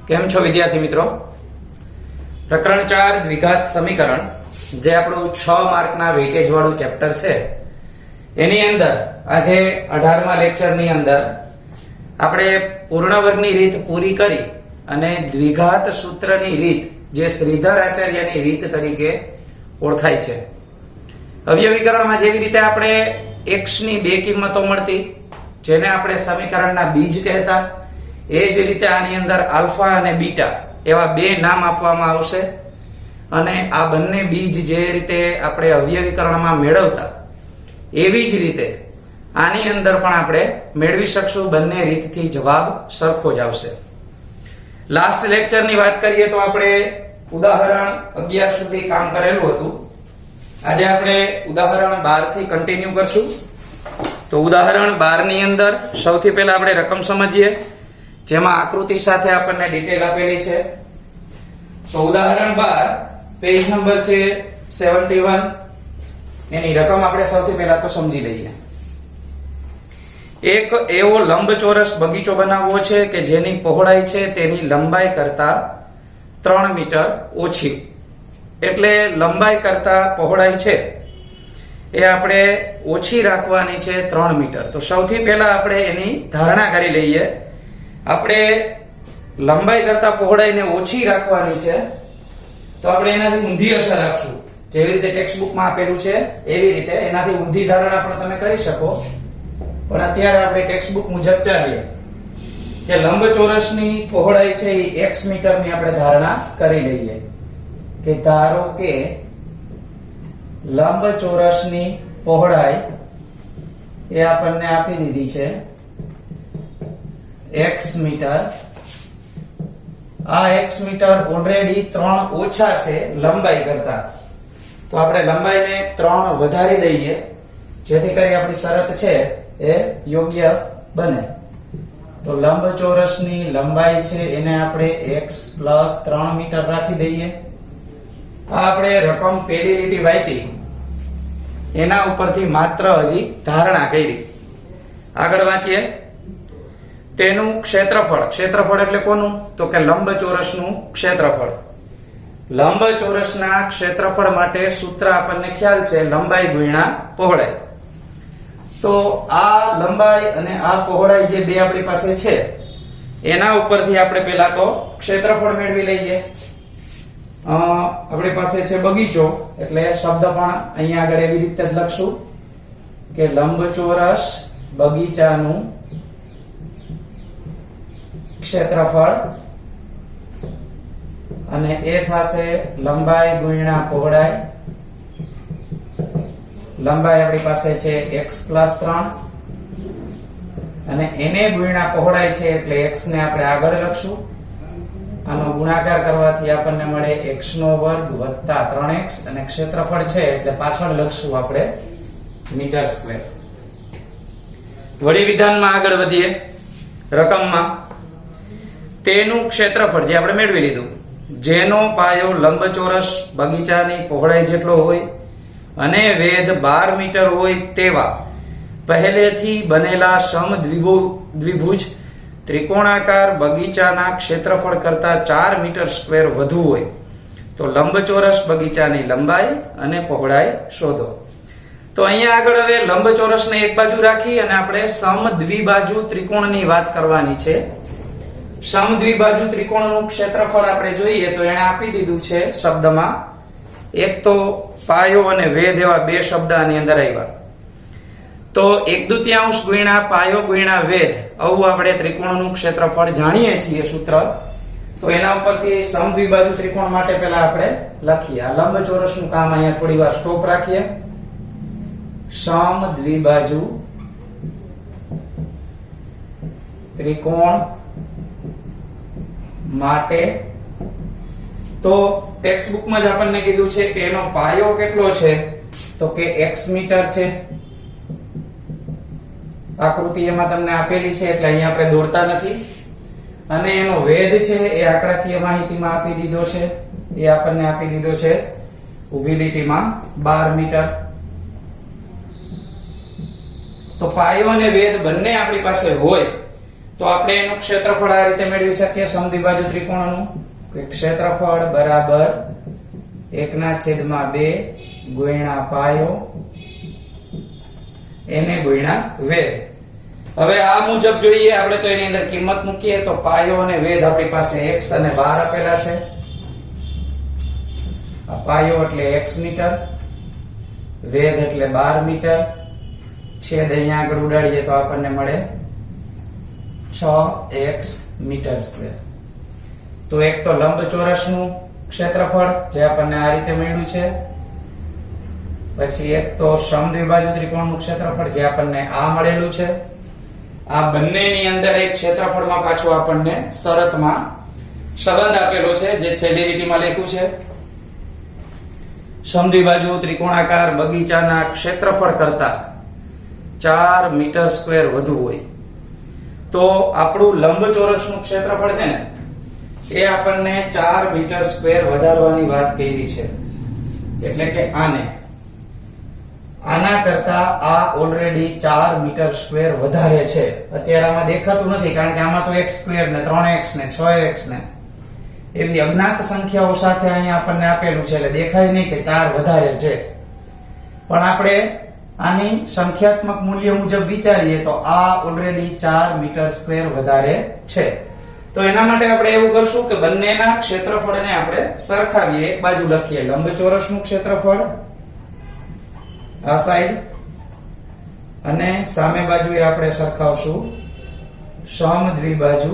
કેમ છો વિદ્યાર્થી મિત્રો? પ્રકરણ 4 દ્વિઘાત સમીકરણ જે આપણું 6 માર્કના વેટેજ વાળું ચેપ્ટર છે એની અંદર આજે 18મા લેક્ચરની અંદર આપણે પૂર્ણ વર્ગની રીત પૂરી કરી અને દ્વિઘાત સૂત્રની રીત જે શ્રીધર આચાર્યની રીત તરીકે ઓળખાય છે. અવયવીકરણમાં જેવી રીતે આપણે x ની બે કિંમતો મળતી જેને આપણે સમીકરણના બીજ કહેતા, એ જ રીતે આની અંદર આલ્ફા અને બીટા એવા બે નામ આપવામાં આવશે અને આ બંને બીજ જે રીતે આપણે અવયવીકરણમાં મેળવતા એવી જ રીતે આની અંદર પણ આપણે મેળવી શકશું. બંને રીતથી જવાબ સરખો જ આવશે. લાસ્ટ લેક્ચરની વાત કરીએ તો આપણે ઉદાહરણ 11 સુધી કામ કરેલું હતું. આજે આપણે ઉદાહરણ 12 થી કન્ટિન્યુ કરશું. તો ઉદાહરણ 12 ની અંદર સૌથી પહેલા આપણે રકમ સમજીએ જેમાં આકૃતિ સાથે આપણને ડિટેલ આપેલી છે. તો ઉદાહરણ 12 પેજ નંબર છે 71. એની રકમ આપણે સૌથી પહેલા તો સમજી લઈએ. એક એવો લંબચોરસ બગીચો બનાવવો છે કે જેની પહોળાઈ છે તેની લંબાઈ કરતા 3 મીટર ઓછી. એટલે લંબાઈ કરતા પહોળાઈ છે એ આપણે ઓછી રાખવાની છે 3 મીટર. તો સૌથી પહેલા આપણે એની ધારણા કરી લઈએ. આપણે લંબાઈ કરતા પહોળાઈને ઓછી રાખવાની છે તો આપણે એનાથી ઊંધી અસર આપશું. જેવી રીતે ટેક્સ્ટ બુકમાં આપેલું છે એવી રીતે એનાથી ઊંધી ધારણા પણ તમે કરી શકો. પણ અત્યારે આપણે ટેક્સ્ટ બુક મુજબ ચાલીએ કે લંબચોરસની પહોળાઈ છે એ x મીટરની આપણે ધારણા કરી લઈએ કે ધારો કે લંબચોરસની પહોળાઈ એ આપણને આપી દીધી છે x મીટર. આ x મીટર ઓલરેડી 3 ઓછા છે લંબાઈ કરતા, તો આપણે લંબાઈને 3 વધારી દઈએ જેથી કરી આપણી શરત છે એ યોગ્ય બને. તો લંબચોરસની લંબાઈ છે એને આપણે x + 3 મીટર રાખી દઈએ. આ આપણે રકમ પહેલી લીટી વાંચી એના ઉપરથી માત્ર હજી ધારણા કરી. આગળ વાંચીએ. તેનું ક્ષેત્રફળ. ક્ષેત્રફળ એટલે કોનું? તો કે લંબચોરસનું ક્ષેત્રફળ. લંબચોરસના ક્ષેત્રફળ માટે સૂત્ર આપણને ખ્યાલ છે લંબાઈ ગુણ્યા પહોળાઈ. તો આ લંબાઈ અને આ પહોળાઈ જે બે આપણી પાસે છે એના ઉપરથી આપણે પહેલા તો ક્ષેત્રફળ મેળવી લઈએ. આપણી પાસે છે બગીચો એટલે શબ્દ પણ અહીંયા આગળ એવી રીતે જ લખશું કે લંબચોરસ બગીચાનું ક્ષેત્રફળ અને એ થશે લંબાઈ ગુણ્યા પહોળાઈ. લંબાઈ આપણી પાસે છે x + 3 અને એને ગુણ્યા પહોળાઈ છે એટલે x ને આપણે આગળ લખશું. આનો ગુણાકાર કરવાથી આપણને મળે x² + 3x અને ક્ષેત્રફળ છે એટલે પાછળ લખશું આપણે મીટર². વળી વિધાનમાં આગળ વધીએ. રકમમાં તેનું ક્ષેત્રફળ જે આપણે મેળવી લીધું, જેનો પાયો લંબચોરસ બગીચાની પહોળાઈ જેટલો હોય અને વેધ 12 મીટર હોય તેવા પહેલેથી બનેલા સમદ્વિભુજ ત્રિકોણાકાર બગીચાના ક્ષેત્રફળ કરતા 4 મીટર² વધુ હોય તો લંબચોરસ બગીચાની લંબાઈ અને પહોળાઈ શોધો. તો અહીંયા આગળ હવે લંબચોરસને એક બાજુ રાખી અને આપણે સમદ્વિબાજુ ત્રિકોણની વાત કરવાની છે. સમદ્વિબાજુ ત્રિકોણનું ક્ષેત્રફળ આપણે જોઈએ તો એને આપી દીધું છે શબ્દમાં. એક તો પાયો અને વેધ એવા બે શબ્દ આની અંદર આવ્યા. તો 1/2 ગુણ્યા પાયો ગુણ્યા વેધ આવું આપણે ત્રિકોણનું ક્ષેત્રફળ જાણીએ છીએ સૂત્ર. તો એના ઉપરથી સમદ્વિબાજુ ત્રિકોણ માટે પહેલા આપણે લખીએ. આ લંબચોરસનું કામ અહીંયા થોડી વાર સ્ટોપ રાખીએ. સમદ્વિબાજુ ત્રિકોણ માટે તો ટેક્સ્ટ બુકમાં જ આપણને કીધું છે કે એનો પાયો કેટલો છે તો કે x મીટર છે. આકૃતિ એમાં તમને આપેલી છે એટલે અહીંયા આપણે દોરતા નથી. અને એનો વેધ છે એ આંકડાકીય માહિતીમાં આપી દીધો છે. એ આપણને આપી દીધો છે ઊભી લીટીમાં 12 મીટર. તો પાયો અને વેધ બંને આપણી પાસે હોય તો આપણે એનું ક્ષેત્રફળ આ રીતે મેળવી શકીએ સમદ્વિબાજુ ત્રિકોણનું કે ક્ષેત્રફળ બરાબર 1/2 ગુણ્યા પાયો એને ગુણ્યા વેધ. હવે આ મુજબ જોઈએ આપણે તો એની અંદર કિંમત મૂકીએ તો પાયો અને વેધ આપણી પાસે x અને 12 આપેલા છે. આ પાયો એટલે x મીટર, વેધ એટલે 12 મીટર, છેદ અહીંયા આગળ ઉડાડીએ તો આપણને મળે 6x મીટર સ્ક્વેર. તો એક તો લંબચોરસનું ક્ષેત્રફળ જે આપણને આ રીતે મળ્યું છે, પછી એક તો સમદ્વિબાજુ ત્રિકોણનું ક્ષેત્રફળ જે આપણને આ મળેલું છે. આ બંનેની અંદર એક ક્ષેત્રફળમાં પાછું આપણને શરતમાં સંબંધ આપેલો છે જે છેલ્લી લીટીમાં લખ્યું છે. સમદ્વિબાજુ ત્રિકોણાકાર બગીચાના ક્ષેત્રફળ કરતા 4 મીટર સ્ક્વેર વધુ હોય તો આપણું લંબચોરસનું ક્ષેત્રફળ છે ને એ આપણને 4 મીટર સ્ક્વેર વધારવાની વાત કરી છે. એટલે કે આના કરતા આ ઓલરેડી 4 મીટર સ્ક્વેર વધારે છે. અત્યારે આમાં દેખાતું નથી કારણ કે આમાં તો x સ્ક્વેર ને 3x ને 6x ને એવી અજ્ઞાત સંખ્યાઓ સાથે અહીંયા આપણને આપેલું છે એટલે દેખાય નહીં કે 4 વધારે છે. પણ આપણે આની સંખ્યાત્મક મૂલ્ય મુજબ વિચારીએ તો આ ઓલરેડી 4 મીટર સ્ક્વેર વધારે છે. તો એના માટે આપણે એવું કરશું કે બંનેના ક્ષેત્રફળને આપણે સરખાવીએ. એક બાજુ લખીએ લંબચોરસનું ક્ષેત્રફળ આ સાઈડ અને સામે બાજુએ આપણે સરખાવશું સમદ્વિબાજુ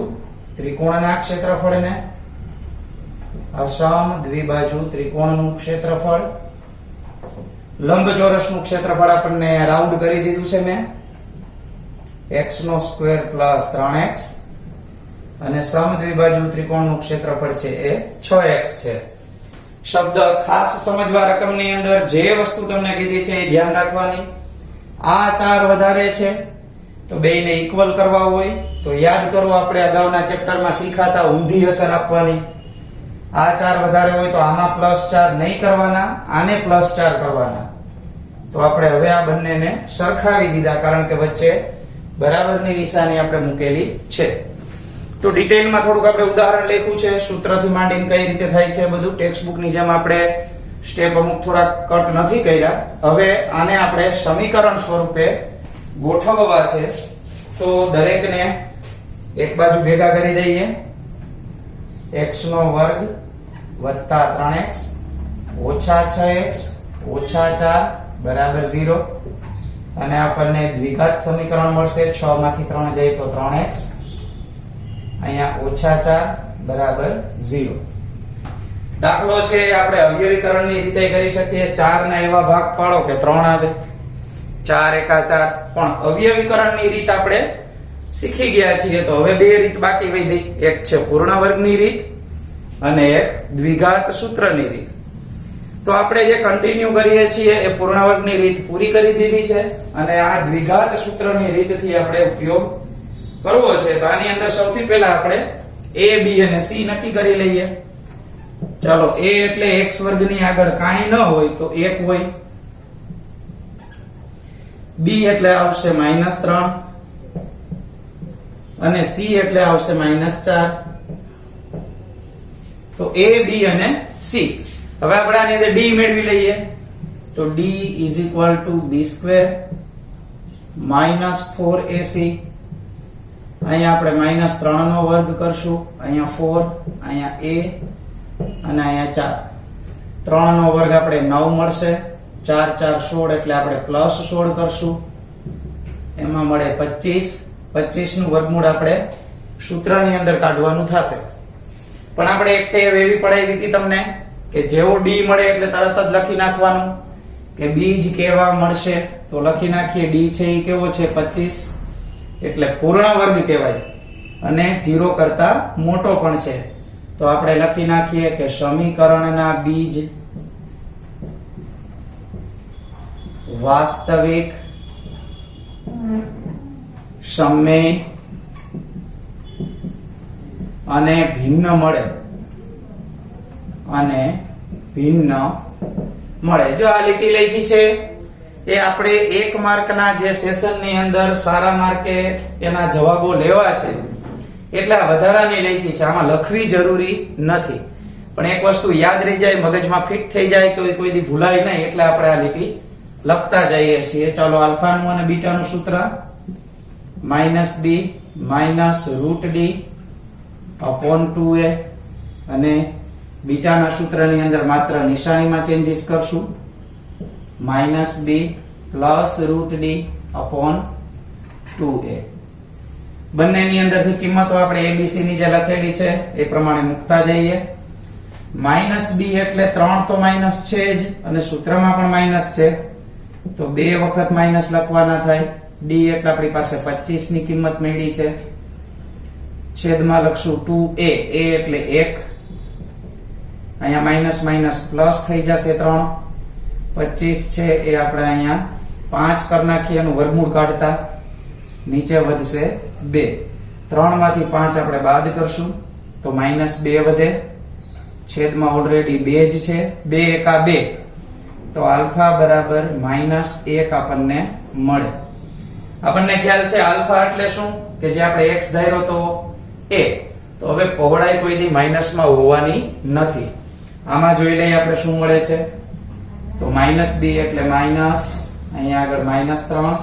ત્રિકોણના ક્ષેત્રફળને. આ સમદ્વિબાજુ ત્રિકોણનું ક્ષેત્રફળ, લંબચોરસનું ક્ષેત્રફળ આપણને રાઉન્ડ કરી દીધું છે મેં, x નો સ્ક્વેર પ્લસ 3x, અને સમદ્વિબાજુ ત્રિકોણનું ક્ષેત્રફળ છે એ 6x છે. શબ્દ ખાસ સમજવા રકમની અંદર જે વસ્તુ તમને કીધી છે એ ધ્યાન રાખવાની. આ 4 વધારે છે તો બેયને ઇક્વલ કરવા હોય તો યાદ કરો આપણે અગાઉના ચેપ્ટરમાં શીખાતા ઊંધી અસર આપવાની. આ 4 વધારે હોય તો આમાં +4 નહીં કરવાના, આને +4 કરવાના. તો આપણે હવે આ બંનેને સરખાવી દીધા કારણ કે વચ્ચે બરાબરની નિશાની આપણે મૂકેલી છે. તો ડિટેલમાં થોડુંક આપણે ઉદાહરણ લખ્યું છે, સૂત્રથી માંડીને કઈ રીતે થાય છે બધું. ટેક્સ્ટ બુકની જેમ આપણે સ્ટેપ અમુક થોડા કટ નથી કર્યા. હવે આને આપણે સમીકરણ સ્વરૂપે ગોઠવવા છે તો દરેકને એક બાજુ ભેગા કરી દઈએ. x નો વર્ગ વત્તા 3x ઓછા 6x ઓછા 4 બરાબર 0. અને આપણને દ્વિઘાત સમીકરણ મળશે. 6 માંથી 3 જાય તો 3x, અહીંયા ઓછા 4 બરાબર 0. દાખલો છે આપણે અવયવીકરણની રીતે કરી શકીએ. 4 ના એવા ભાગ પાડો કે 3 આવે, 4 એકા 4. પણ અવયવીકરણની રીત આપણે શીખી ગયા છીએ તો હવે બે રીત બાકી વધી. એક છે પૂર્ણ વર્ગની રીત અને એક દ્વિઘાત સૂત્રની રીત. તો આપણે જે કન્ટિન્યુ કરીએ છીએ એ પૂર્ણ વર્ગની રીત પૂરી કરી દીધી છે અને આ દ્વિઘાત સૂત્રની રીતથી આપણે ઉપયોગ કરવો છે. તો આની અંદર સૌથી પહેલા આપણે a b અને c નક્કી કરી લઈએ. ચાલો, a એટલે x વર્ગની આગળ કાંઈ ન હોય તો 1 હોય, b એટલે આવશે -3 અને c એટલે આવશે -4. તો a b અને c. હવે આપણે આની અંદર d મેળવી લઈએ તો d = b² -4ac. અહીંયા આપણે -3 નો વર્ગ કરશું, અહીંયા 4, અહીંયા a અને અહીંયા 4. 3 નો વર્ગ આપણે 9 મળશે, 4 4 16 એટલે આપણે +16 કરશું, એમાં મળે 25. 25 નું વર્ગમૂળ આપણે સૂત્રની અંદર કાઢવાનું થશે. પણ આપણે એક ટેવ એવી પડાવી હતી તમને કે જેવો d મળે એટલે તરત જ લખી નાખવાનું કે બીજ કેવા મળશે. તો લખી નાખીએ d છે એ કેવો છે 25 એટલે પૂર્ણ વર્ગ કહેવાય અને 0 કરતા મોટો પણ છે. તો આપણે લખી નાખીએ કે સમીકરણના બીજ વાસ્તવિક, સમય અને ભિન્ન મળે જો આ લીટી લખી છે એ આપણે 1 માર્કના જે સેશનની અંદર સારા માર્કે એના જવાબો લેવા છે એટલે આ વધારાની લખી છે, આમાં લખવી જરૂરી નથી, પણ એક વસ્તુ યાદ રહી જાય, મગજમાં ફિટ થઈ જાય તો એ કોઈ દી ભૂલાય નહીં, એટલે આપણે આ લીટી લખતા જઈએ છીએ. ચાલો આલ્ફાનું અને બીટાનું સૂત્ર -b -√d upon 2a, અને બીટાના સૂત્રની અંદર માત્ર નિશાનીમાં ચેન્જીસ કરશું, -b +√d upon 2a. બંનેની અંદરથી કિંમતો આપણે abc ની જે લખેલી છે એ પ્રમાણે મૂકતા જઈએ. -b એટલે 3 તો માઈનસ છે જ, અને સૂત્રમાં પણ માઈનસ છે, તો 2 વખત માઈનસ લખવાના થાય. d એટલે આપણી પાસે 25 ની કિંમત મળી છે, છેદમાં લખશું 2a, a એટલે 1, અહીંયા માઈનસ માઈનસ પ્લસ થઈ જશે 3, 25 છે એ આપણે અહીંયા 5 કરી નાખીએ, એનું વર્ગમૂળ કાઢતા નીચે વધશે 2, 3 માંથી 5 આપણે બાદ કરશું તો -2 વધે, છેદમાં ઓલરેડી 2 જ છે, 2 એકા 2, તો આલ્ફા બરાબર -1 આપણને મળે. આપણને ખ્યાલ છે આલ્ફા એટલે શું, કે જે આપણે x ધાર્યો તો a, તો હવે પહોળાઈ કોઈ દી માઈનસમાં હોવાની નથી. આમાં જોઈ લઈએ આપણે શું મળે છે, તો -b એટલે માઈનસ, અહીંયા આગળ -3,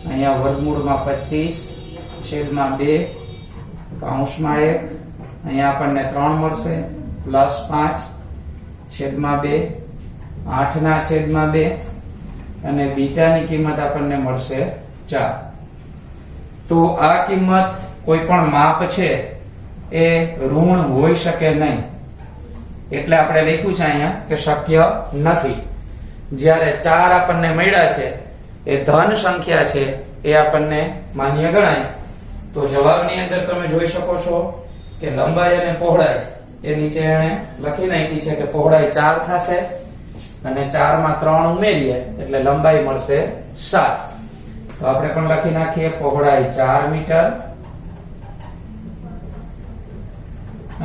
અહીંયા વર્ગમૂળમાં 25 છેદમાં 2 કૌંસમાં 1, અહીંયા આપણને 3 મળશે, +5 છેદમાં 2, 8 ના છેદમાં 2, અને બીટાની કિંમત આપણને મળશે 4. તો આ કિંમત કોઈ પણ માપ છે એ ઋણ હોઈ શકે નહીં, એટલે આપણે લખ્યું છે અહીંયા કે શક્ય નથી. જ્યારે 4 આપણને મળ્યા છે એ ધન સંખ્યા છે, એ આપણને માન્ય ગણાય. તો જવાબની અંદર તમે જોઈ શકો છો કે લંબાઈ અને પહોળાઈ એ નીચે એને લખી નાખી છે કે પહોળાઈ 4 થશે, અને 4 માં 3 ઉમેરીએ એટલે લંબાઈ મળશે 7. તો આપણે પણ લખી નાખીએ પહોળાઈ 4 મીટર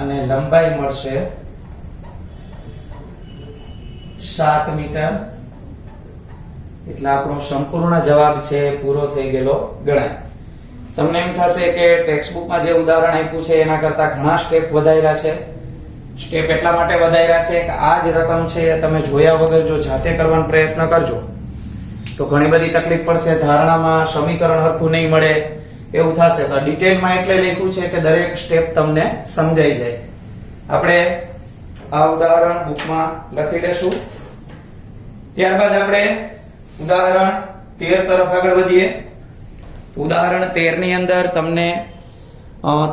અને લંબાઈ મળશે 7 મીટર. એટલે આપણો સંપૂર્ણ જવાબ છે પૂરો થઈ ગયેલો ગણાય. તમને એમ થશે કે ટેક્સ્ટબુકમાં જે ઉદાહરણ આપ્યું છે એના કરતા ઘણા સ્ટેપ વધાર્યા છે. સ્ટેપ એટલા માટે વધાર્યા છે કે આ જ રકમ છે તમે જોયા વગર જો જાતે કરવાનો પ્રયત્ન કરજો તો ઘણી બધી તકલીફ પડશે, ધારણામાં સમીકરણ હરખું નહીં મળે, એવું થશે. તો ડિટેલમાં એટલે લખ્યું છે કે દરેક સ્ટેપ તમને સમજાઈ જાય. આપણે આ ઉદાહરણ બુકમાં લખી લેશું. ત્યારબાદ આપણે ઉદાહરણ 13 તરફ આગળ વધીએ. ઉદાહરણ 13 ની અંદર તમને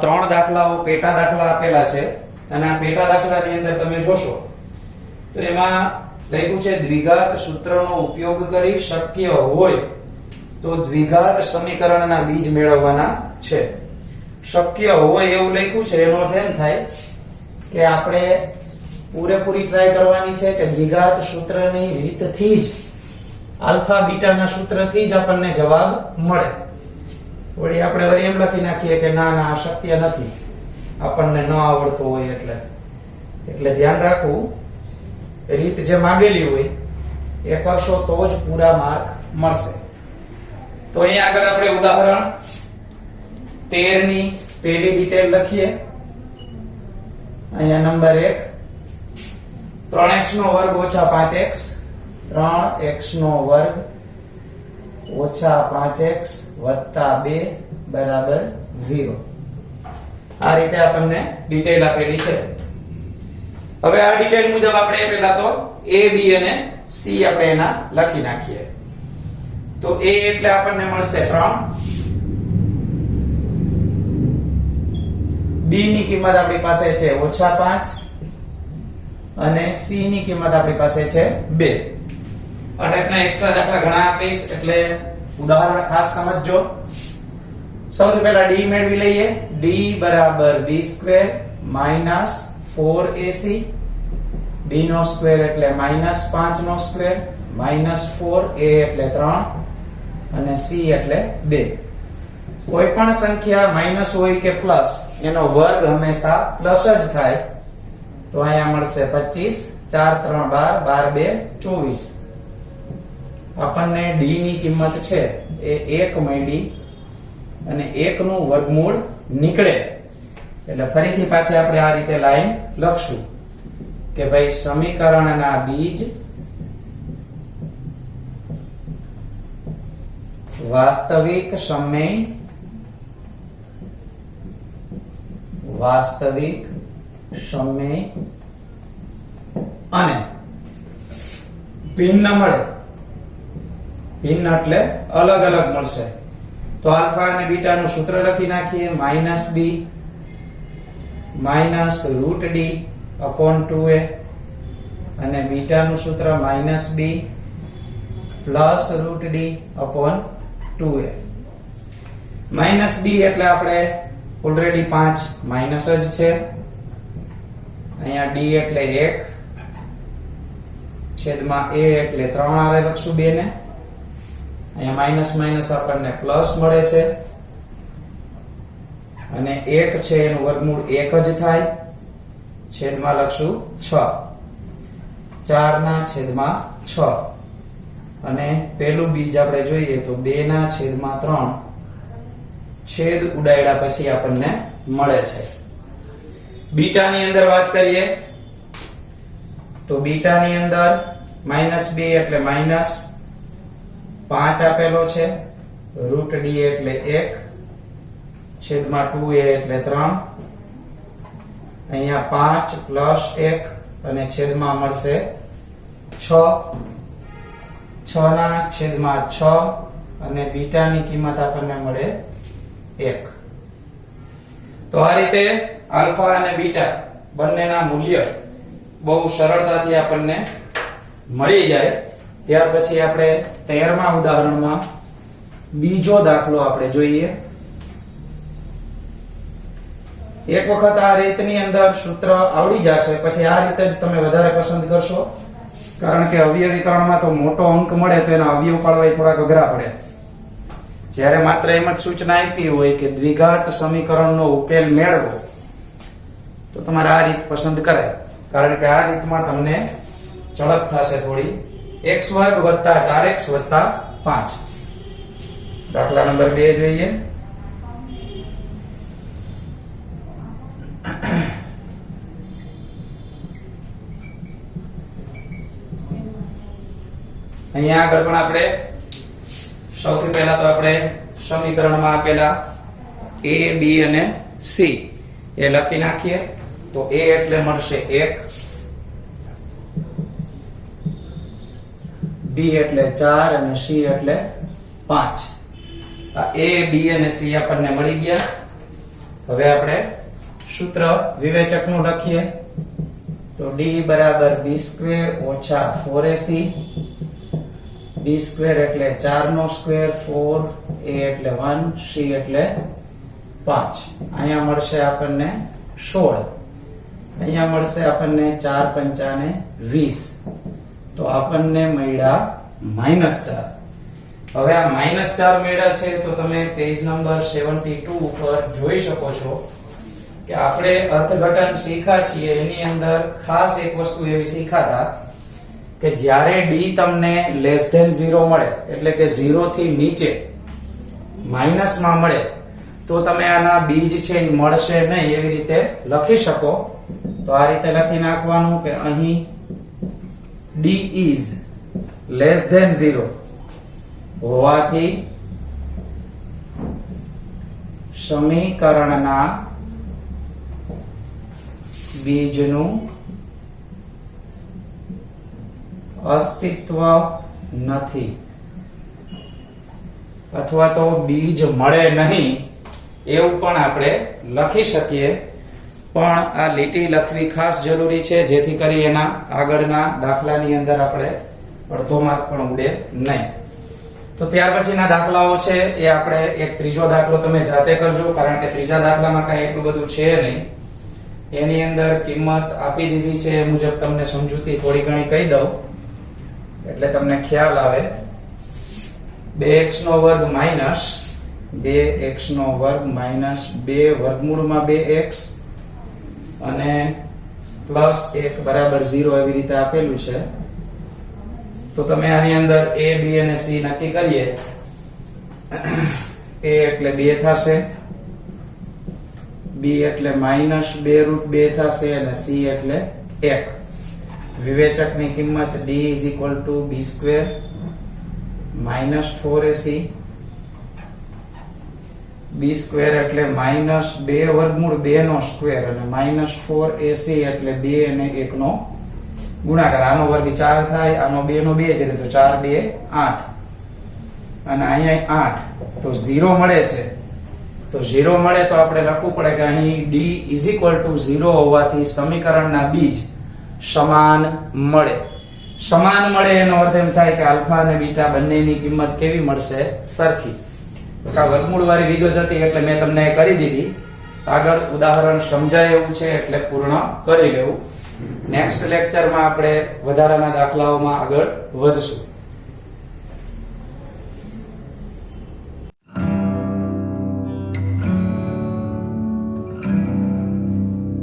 3 દાખલાઓ પેટા દાખલા આપેલા છે, અને આ પેટા દાખલાની અંદર તમે જોશો તો એમાં લખ્યું છે દ્વિઘાત સૂત્રનો ઉપયોગ કરી શક્ય હોય તો દ્વિઘાત સમીકરણના બીજ મેળવવાના છે. શક્ય હોય એવું લખ્યું છે, એનો અર્થ એમ થાય કે આપણે પૂરેપૂરી ટ્રાય કરવાની છે કે દ્વિઘાત સૂત્રની રીતથી જ, આલ્ફા બીટાના સૂત્રથી જ આપણને જવાબ મળે. વળી આપણે વળી એમ લખી નાખીએ કે ના ના શક્ય નથી, આપણને ન આવડતું હોય. એટલે ધ્યાન રાખવું, રીત જે માંગેલી હોય એ કરશો તો જ પૂરા માર્ક મળશે. તો અહીંયા આગળ આપણે ઉદાહરણ 13 ની પહેલી ડિટેલ લખીએ. અહીંયા નંબર 1, 3x નો વર્ગ ઓછા 5x, 3x નો વર્ગ ઓછા 5x વત્તા 2 બરાબર 0. આ રીતે આપણને ડિટેલ આપેલી છે. હવે આ ડિટેલ મુજબ આપણે પહેલા તો a b અને c આપણે એના લખી નાખીએ. તો a એટલે આપણને મળશે 3, b ની કિંમત આપણી પાસે છે ઓછા 5, અને c ની કિંમત આપણી પાસે છે 2. આ ટાઈપના એક્સ્ટ્રા દાખલા ઘણા આપીશ એટલે ઉદાહરણ ખાસ સમજજો. સૌથી પહેલા d મેળવી લઈએ. d બરાબર b² માઈનસ 4ac, b નો સ્ક્વેર એટલે -5 નો સ્ક્વેર, -4, a એટલે 3 અને c એટલે 2. કોઈ પણ સંખ્યા માઈનસ હોય કે પ્લસ એનો વર્ગ હંમેશા પ્લસ જ થાય. તો અહીંયા મળશે 25, 4 3 12, 12 2 24. આપણને d ની કિંમત છે એ 1 મળી, અને 1 નું વર્ગમૂળ નીકળે એટલે ફરીથી પાછી આપણે આ રીતે લાઈન લખશું કે ભાઈ સમીકરણના બીજ વાસ્તવિક સમય અને ભિન્ન મળે. ભિન્ન એટલે અલગ અલગ મળશે. તો આલ્ફા અને બીટા નું સૂત્ર લખી નાખીએ -b -√d upon 2a અને બીટા નું સૂત્ર -b +√d upon 2a. -b એટલે આપણે ઓલરેડી 5 માઈનસ જ છે. અહીંયા d એટલે 1 છેદમાં a એટલે 3 આરે લખશું 2 ને. અહીંયા માઈનસ માઈનસ આપણને પ્લસ મળે છે અને 1 છે એનું વર્ગમૂળ 1 જ થાય. છેદમાં લખશું 6 4/6 અને પેલું બીજ આપણે જોઈએ તો 2/3 છેદ ઉડાડ્યા પછી આપણને મળે છે. બીટા ની અંદર વાત કરીએ તો બીટા ની અંદર -b એટલે -5 આપેલો છે, √d એટલે 1 છેદમાં 2a એટલે 3. અહીંયા 5 + 1 અને છેદમાં મળશે 6 6/6 અને બીટા ની કિંમત આપણને મળે 1. તો આ રીતે આલ્ફા અને બીટા બંનેના મૂલ્ય બહુ સરળતાથી આપણને મળી જાય. ત્યાર પછી આપણે 13મા ઉદાહરણમાં બીજો દાખલો આપણે જોઈએ. એક વખત આ રીતની અંદર સૂત્ર આવડી જશે પછી આ રીતે જ તમે વધારે પસંદ કરશો, કારણ કે અવયવીકરણમાં તો મોટો અંક મળે તો એના અવયવ પાડવા થોડાક અઘરા પડે. જ્યારે માત્ર એમ જ સૂચના આપી હોય કે દ્વિઘાત સમીકરણનો ઉકેલ મેળવો તો તમારે આ રીત પસંદ કરાય, કારણ કે આ રીતમાં તમને ઝડપ થશે થોડી. x² + 4x + 5. દાખલા નંબર 2 જોઈએ. અહીંયા આગળ પણ આપણે સૌથી પહેલા તો આપણે સમીકરણમાં આપેલા a, b અને c એ લખી નાખીએ. તો a એટલે મળશે 1, b એટલે 4 અને c એટલે 5. આ a, b અને c આપણને મળી ગયા. હવે આપણે સૂત્ર વિવેચકનું લખીએ તો d = b² - 4ac. b² એટલે 4 નો સ્ક્વેર, 4, a એટલે 1, c એટલે 5. અહીંયા મળશે આપણને 16. અહીંયા મળશે આપણને 4 × 5 = 20. તો આપણને મળ્યા -4. હવે આ -4 મળ્યા છે તો તમે પેજ નંબર 72 ઉપર જોઈ શકો છો કે આપણે અર્થઘટન શીખ્યા છીએ એની અંદર ખાસ એક વસ્તુ એવી શીખ્યા કે જ્યારે d તમને <0 મળે એટલે કે 0 થી નીચે માઈનસમાં મળે તો તમે આના બીજ છે એ મળશે નહીં એવી રીતે લખી શકો. તો આ રીતે લખી નાખવાનું કે અહીં d is <0 હોવાથી સમીકરણના બીજનું અસ્તિત્વ નથી અથવા તો બીજ મળે નહીં એવું પણ આપણે લખી શકીએ. પણ આ લીટી લખવી ખાસ જરૂરી છે જેથી કરી એના આગળના દાખલાની અંદર આપણે અડધો માર્ક પણ ઉડે નહીં. તો ત્યાર પછીના દાખલાઓ છે એ આપણે એક ત્રીજો દાખલો તમે જાતે કરજો, કારણ કે ત્રીજા દાખલામાં કાંઈ એટલું બધું છે નહીં. એની અંદર કિંમત આપી દીધી છે એ મુજબ તમને સમજૂતી થોડી ઘણી કહી દઉં એટલે તમને ખ્યાલ આવે. 2x² - 2x² - 2 વર્ગમૂળમાં 2x અને +1 = 0 એવી રીતે આપેલું છે. તો તમે આની અંદર a, b અને c નક્કી કરીએ. a એટલે 2 થશે, બી એટલે -2√2 થશે અને સી એટલે 1. વિવેચકની કિંમત d = b² -4ac. b² એટલે -2√2 નો સ્ક્વેર અને -4ac એટલે 2 અને 1 નો ગુણાકાર. આનો વર્ગ 4 થાય, આનો 2 નો 2 એટલે તો 4 2 8 અને અહીંયા 8 તો 0 મળે છે. તો 0 મળે તો આપણે લખવું પડે કે અહીં d = 0 હોવાથી સમીકરણના બીજ સમાન મળે. સમાન મળે એનો અર્થ એમ થાય કે આલ્ફા અને બીટા બંનેની કિંમત કેવી મળશે? સરખી. તો આ વર્ગમૂળ વાળી વિગત હતી એટલે મેં તમને કરી દીધી. આગળ ઉદાહરણ સમજાય એવું છે એટલે પૂર્ણ કરી લેવું. નેક્સ્ટ લેક્ચરમાં આપણે વધારાના દાખલાઓમાં આગળ વધશું.